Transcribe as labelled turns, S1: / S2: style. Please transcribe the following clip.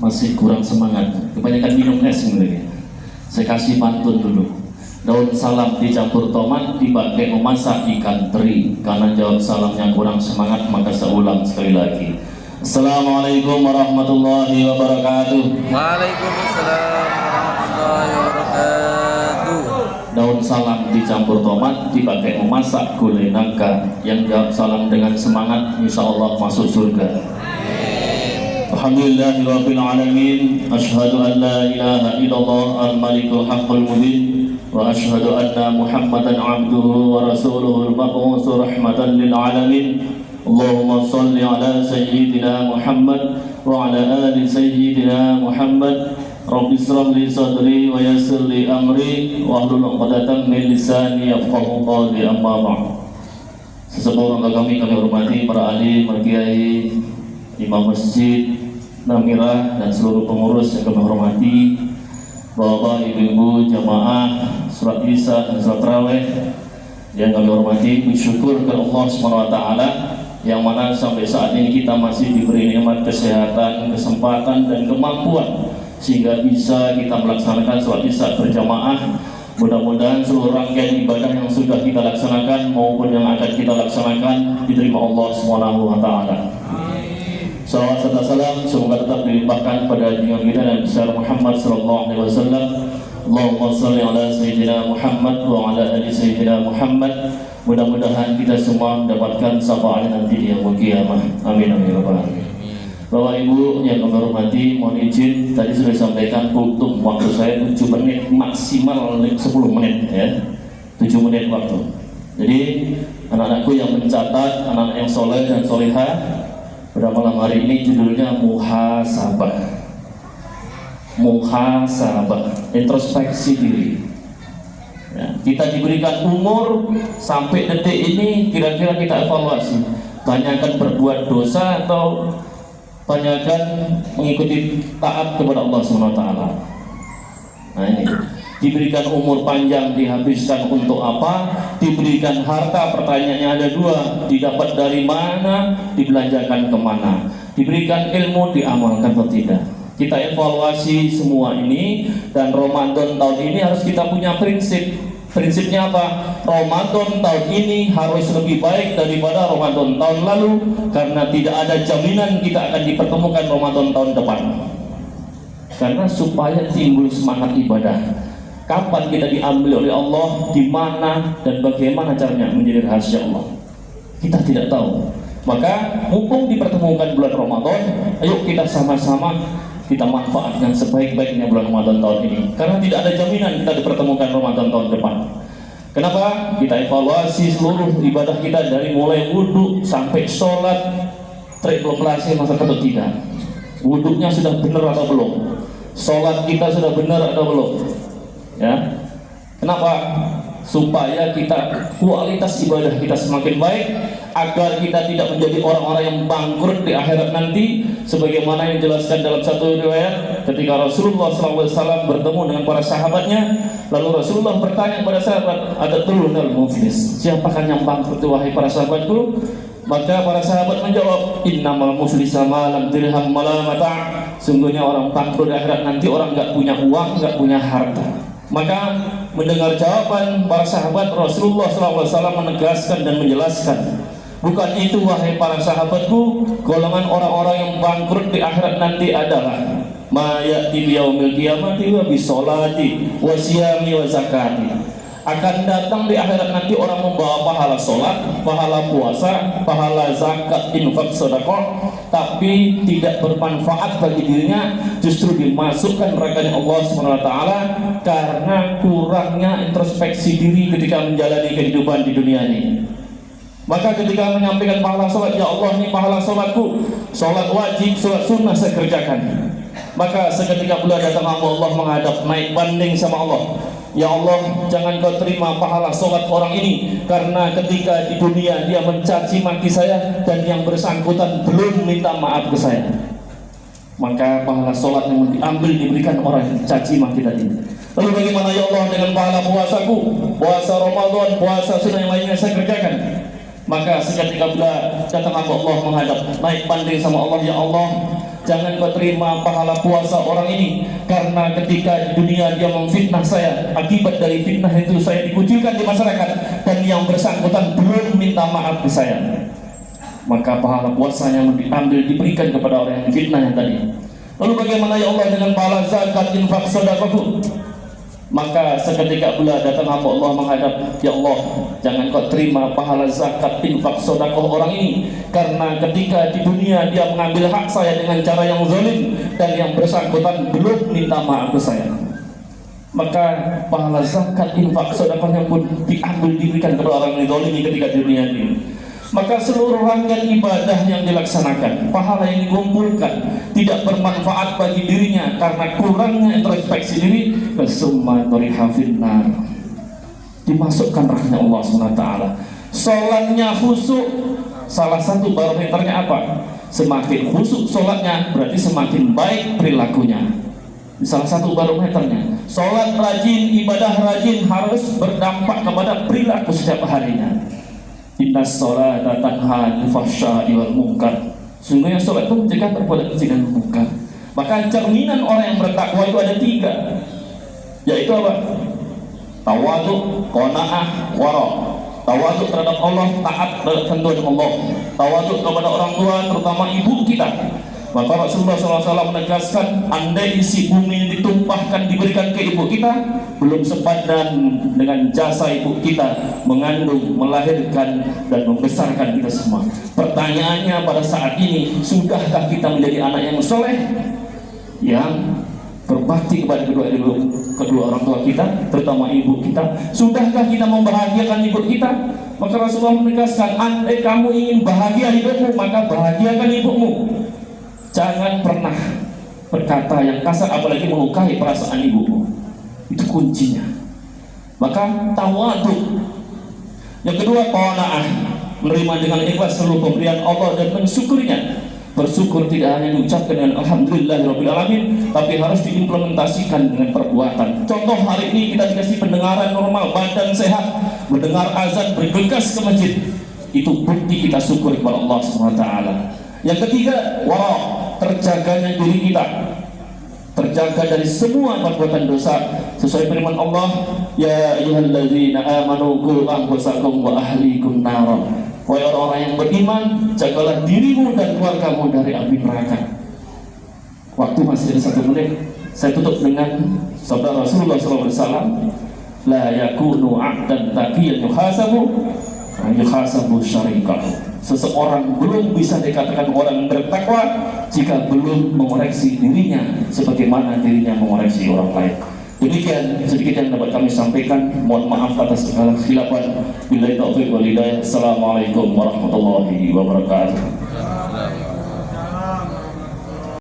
S1: masih kurang semangat, kebanyakan minum es sebenarnya. Saya kasih pantun dulu. Daun salam dicampur tomat dipakai memasak ikan teri. Karena jawab salamnya kurang semangat, maka saya ulang sekali lagi. Assalamualaikum warahmatullahi wabarakatuh.
S2: Waalaikumsalam warahmatullahi wabarakatuh.
S1: Daun salam dicampur tomat dipakai memasak gulai nangka. Yang jawab salam dengan semangat, insya Allah masuk surga. Alhamdulillahirabbil alamin. Asyhadu an la ilaha illallah al-malikul haqqul mubin wa asyhadu anna Muhammadan abduhu wa rasuluhul mab'uts rahmatan lil alamin. Allahumma shalli ala sayyidina Muhammad wa ala ali sayyidina Muhammad. Rabbi shrah li sadri wa yassir li amri wa hlul 'uqdatam min lisani yafqahu qawli, amma ba'd. Sesepuh kami hormati para alim, para kiai, imam masjid, namirah dan seluruh pengurus yang kami hormati, bapak, ibu-ibu, jamaah surat Isya dan surat Tarawih yang kami hormati. Bersyukur ke Allah SWT yang mana sampai saat ini kita masih diberi nikmat kesehatan, kesempatan dan kemampuan sehingga bisa kita melaksanakan sholat Isya berjamaah. Mudah-mudahan seluruh rangkaian ibadah yang sudah kita laksanakan maupun yang akan kita laksanakan diterima Allah SWT. Salawat serta salam semoga tetap dilimpahkan pada junjungan kita Nabi besar Muhammad sallallahu alaihi wasallam. Allahumma shalli ala sayyidina Muhammad wa ala ali sayyidina Muhammad. Mudah-mudahan kita semua mendapatkan syafaatnya nanti di yaumul qiyamah. Amin amin ya rabbal alamin. Bapak Ibu yang kami hormati, mohon izin tadi sudah disampaikan kultum waktu saya 7 menit maksimal 10 menit ya. 7 menit waktu. Jadi anak-anakku yang mencatat, anak-anak yang soleh dan solehah, pada malam hari ini judulnya muhasabah. Muhasabah, introspeksi diri ya, kita diberikan umur sampai detik ini, kira-kira kita evaluasi, banyakkan berbuat dosa atau banyakkan mengikuti taat kepada Allah SWT. Nah ini, diberikan umur panjang dihabiskan untuk apa? Diberikan harta, pertanyaannya ada 2, didapat dari mana, dibelanjakan kemana? Diberikan ilmu, diamalkan atau tidak? Kita evaluasi semua ini, dan Ramadan tahun ini harus kita punya prinsip. Prinsipnya apa? Ramadan tahun ini harus lebih baik daripada Ramadan tahun lalu, karena tidak ada jaminan kita akan dipertemukan Ramadan tahun depan. Karena supaya timbul semangat ibadah. Kapan kita diambil oleh Allah, di mana dan bagaimana caranya menjadi rahasia Allah, kita tidak tahu. Maka mumpung dipertemukan bulan Ramadan, ayo kita sama-sama kita manfaatkan sebaik-baiknya bulan Ramadan tahun ini, karena tidak ada jaminan kita dipertemukan Ramadan tahun depan. Kenapa? Kita evaluasi seluruh ibadah kita dari mulai wudhu sampai sholat, terpelasi masa atau tidak. Wudhunya sudah benar atau belum? Sholat kita sudah benar atau belum? Ya, kenapa? Supaya kita kualitas ibadah kita semakin baik, agar kita tidak menjadi orang-orang yang bangkrut di akhirat nanti, sebagaimana yang dijelaskan dalam satu riwayat ketika Rasulullah SAW bertemu dengan para sahabatnya, lalu Rasulullah bertanya kepada sahabat, ada tulunal muflis, siapakah yang bangkrut wahai para sahabatku? Maka para sahabat menjawab, innamal muflisa ma lam dirham wala mata', sungguhnya orang bangkrut di akhirat nanti orang enggak punya uang, enggak punya harta. Maka mendengar jawaban para sahabat, Rasulullah SAW menegaskan dan menjelaskan, bukan itu wahai para sahabatku, golongan orang-orang yang bangkrut di akhirat nanti adalah ma ya'ti biyaumil qiyamati wa bisolati wa siyami wa zakati. Akan datang di akhirat nanti orang membawa pahala sholat, pahala puasa, pahala zakat, infak, sedekah, tapi tidak bermanfaat bagi dirinya, justru dimasukkan nerakanya Allah SWT karena kurangnya introspeksi diri ketika menjalani kehidupan di dunia ini. Maka ketika menyampaikan pahala sholat, ya Allah ini pahala sholatku, sholat wajib, sholat sunnah saya kerjakan. Maka seketika pula datang Allah menghadap naik banding sama Allah. Ya Allah, jangan kau terima pahala sholat orang ini, karena ketika di dunia dia mencaci maki saya dan yang bersangkutan belum minta maaf ke saya. Maka pahala sholat yang diambil diberikan orang yang caci maki tadi. Lalu bagaimana ya Allah dengan pahala puasaku, puasa Ramadan, puasa sunnah yang lainnya saya kerjakan? Maka seketika pula datang Allah menghadap naik banding sama Allah. Ya Allah, jangan kau terima pahala puasa orang ini, karena ketika di dunia dia memfitnah saya, akibat dari fitnah itu saya dikucilkan di masyarakat, dan yang bersangkutan belum minta maaf ke saya. Maka pahala puasanya diambil diberikan kepada orang yang fitnah yang tadi. Lalu bagaimana ya Allah dengan pahala zakat, infak, sedekah? Maka seketika pula datang hamba Allah menghadap, ya Allah, jangan kau terima pahala zakat, infak, sedekah orang ini, karena ketika di dunia dia mengambil hak saya dengan cara yang zalim, dan yang bersangkutan belum minta maaf ke saya. Maka pahala zakat, infak, sedekahnya pun diambil diberikan kepada orang yang zalim ketika di dunia ini. Maka seluruh rangkaian ibadah yang dilaksanakan, pahala yang dikumpulkan tidak bermanfaat bagi dirinya karena kurangnya introspeksi diri, kesumma turiha finnar, dimasukkan rahmatnya Allah SWT. Sholatnya khusyuk, salah satu barometernya apa? Semakin khusyuk sholatnya berarti semakin baik perilakunya. Salah satu barometernya. Sholat rajin, ibadah rajin harus berdampak kepada perilaku setiap harinya. Inna sholata tanha 'anil fahsya'i wal munkar. Sungguhnya sholat itu mencegah perbuatan keji dan munkar. Maka cerminan orang yang bertakwa itu ada 3, yaitu apa? Tawadhu, qanaah, wara. Tawadhu terhadap Allah, taat terhadap kehendak Allah. Tawadhu kepada orang tua, terutama ibu kita. Maka Rasulullah SAW menegaskan, andai isi bumi ditumpahkan diberikan ke ibu kita, belum sepadan dengan jasa ibu kita mengandung, melahirkan, dan membesarkan kita semua. Pertanyaannya pada saat ini, sudahkah kita menjadi anak yang soleh, yang berbakti kepada kedua orang tua kita, terutama ibu kita? Sudahkah kita membahagiakan ibu kita? Maka Rasulullah menegaskan, andai kamu ingin bahagia hidupmu, maka bahagiakan ibumu. Jangan pernah berkata yang kasar, apalagi melukai perasaan ibumu. Itu kuncinya. Maka tawadhu. Yang kedua, qanaah, menerima dengan ikhlas seluruh pemberian Allah dan mensyukurinya. Bersyukur tidak hanya diucapkan dengan alhamdulillahirabbil alamin, tapi harus diimplementasikan dengan perbuatan. Contoh, hari ini kita dikasih pendengaran normal, badan sehat, mendengar azan, bergegas ke masjid. Itu bukti kita syukur kepada Allah SWT. Yang ketiga, wara, terjaganya diri kita, terjaga dari semua perbuatan dosa sesuai firman Allah, ya ayyuhalladzina amanu qu anfusakum wa ahlikum nar. Wahai orang-orang yang beriman, jagalah dirimu dan keluargamu dari api neraka. Waktu masih ada 1 menit, saya tutup dengan sabda Rasulullah SAW, la yakunu 'abdan taqiyyan yuhasabu syarikahu. Seseorang belum bisa dikatakan orang bertakwa jika belum mengoreksi dirinya sebagaimana dirinya mengoreksi orang lain. Demikian sedikit yang dapat kami sampaikan. Mohon maaf atas segala khilafan. Billahi taufiq wal hidayah. Assalamualaikum warahmatullahi wabarakatuh.